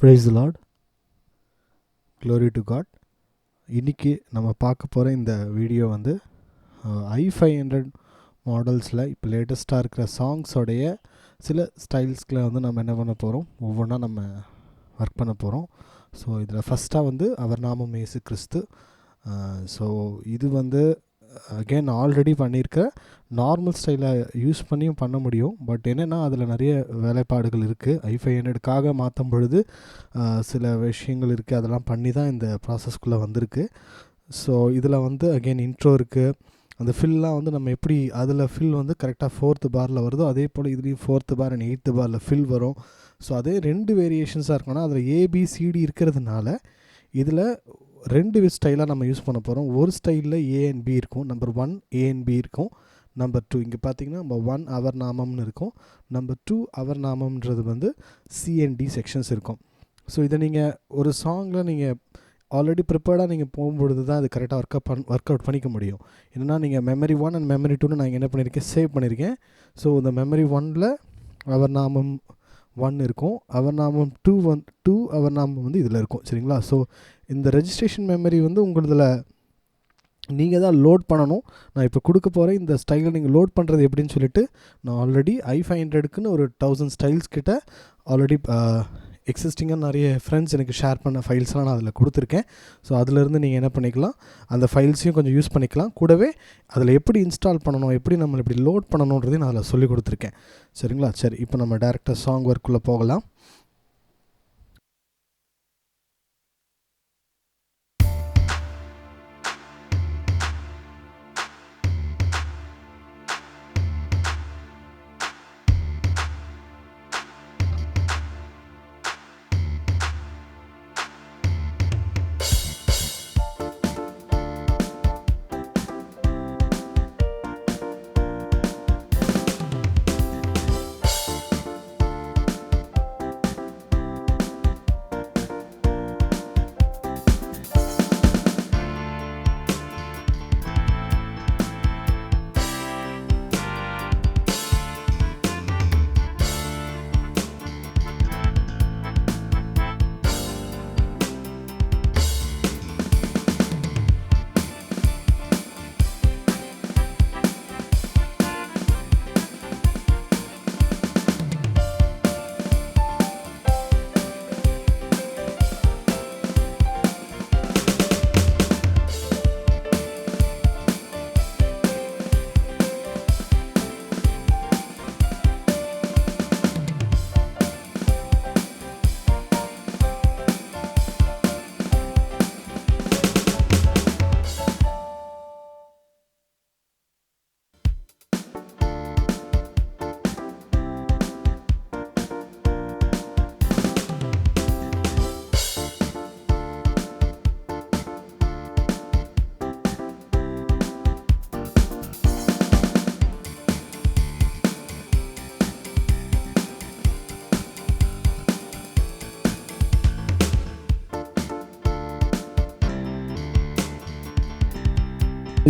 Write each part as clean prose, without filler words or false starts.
Praise the Lord. Glory to God. இன்றைக்கி நம்ம பார்க்க போகிற இந்த வீடியோ வந்து i500 மாடல்ஸில் இப்போ லேட்டஸ்ட்டாக இருக்கிற சாங்ஸோடைய சில ஸ்டைல்ஸ்களை வந்து நம்ம என்ன பண்ண போகிறோம், ஒவ்வொன்றா நம்ம ஒர்க் பண்ண போகிறோம். ஸோ இதில் ஃபஸ்ட்டாக வந்து அவர் நாமம் இயேசு கிறிஸ்து. ஸோ இது வந்து அகெயின் ஆல்ரெடி பண்ணியிருக்க நார்மல் ஸ்டைலை யூஸ் பண்ணியும் பண்ண முடியும். பட் என்னென்னா அதில் நிறைய வேலைப்பாடுகள் இருக்குது. i500க்காக மாற்றும் பொழுது சில விஷயங்கள் இருக்குது, அதெல்லாம் பண்ணி தான் இந்த ப்ராசஸ்க்குள்ளே வந்திருக்கு. ஸோ இதில் வந்து அகெயின் இன்ட்ரோ இருக்குது. அந்த ஃபில்லாம் வந்து நம்ம எப்படி அதில் ஃபில் வந்து கரெக்டாக 4th பாரில் வருதோ அதே போல் இதுலேயும் 4th பார் அண்ட் 8th பாரில் ஃபில் வரும். ஸோ அதே 2 வேரியேஷன்ஸாக இருக்குன்னா அதில் ஏபிசிடி இருக்கிறதுனால இதில் 2 ஸ்டைலாக நம்ம யூஸ் பண்ண போகிறோம். ஒரு ஸ்டைலில் ஏ அண்ட் பி இருக்கும். நம்பர் 1 ஏ அண்ட் பி இருக்கும். நம்பர் 2 இங்கே பார்த்தீங்கன்னா நம்பர் 1 அவர் நாமம்னு இருக்கும். நம்பர் 2 அவர் நாமம்ன்றது வந்து சி அண்ட் டி செக்ஷன்ஸ் இருக்கும். ஸோ இதை நீங்கள் ஒரு சாங்கில் நீங்கள் ஆல்ரெடி ப்ரிப்பேர்டாக நீங்கள் போகும்பொழுது தான் அது கரெக்டாக ஒர்க் அவுட் பண்ணிக்க முடியும். என்னென்னா நீங்கள் மெமரி 1 அண்ட் மெமரி 2ன்னு நான் என்ன பண்ணியிருக்கேன், சேவ் பண்ணியிருக்கேன். ஸோ இந்த மெமரி 1ல் அவர் நாமம் 1 இருக்கும், அவர் நாமம் 2 அவர் நாமம் வந்து இதில் இருக்கும். சரிங்களா? ஸோ இந்த ரெஜிஸ்ட்ரேஷன் மெமரி வந்து உங்களதில் நீங்கள் தான் லோட் பண்ணணும். நான் இப்போ கொடுக்க போகிற இந்த ஸ்டைலை நீங்கள் லோட் பண்ணுறது எப்படின்னு சொல்லிட்டு நான் ஆல்ரெடி i500க்குன்னு ஒரு 1000 ஸ்டைல்ஸ் கிட்ட ஆல்ரெடி எக்ஸிஸ்டிங்காக நிறைய ஃப்ரெண்ட்ஸ் எனக்கு ஷேர் பண்ண ஃபைல்ஸ்லாம் நான் அதில் கொடுத்துருக்கேன். ஸோ அதிலேருந்து நீங்கள் என்ன பண்ணிக்கலாம், அந்த ஃபைல்ஸையும் கொஞ்சம் யூஸ் பண்ணிக்கலாம். கூடவே அதில் எப்படி இன்ஸ்டால் பண்ணணும், எப்படி நம்ம எப்படி லோட் பண்ணணுன்றதையும் நான் அதில் சொல்லி கொடுத்துருக்கேன். சரிங்களா? சரி, இப்போ நம்ம டேரெக்டாக சாங் ஒர்க்குள்ளே போகலாம்.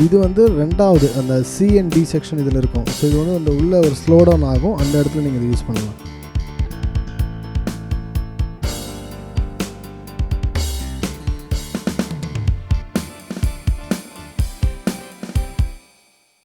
இது வந்து 2வது அந்த சி அண்ட் டி செக்ஷன் இதில் இருக்கும். ஸோ இது வந்து அந்த உள்ள ஒரு ஸ்லோ டவுன் ஆகும், அந்த இடத்துல நீங்கள் இதை யூஸ் பண்ணலாம்.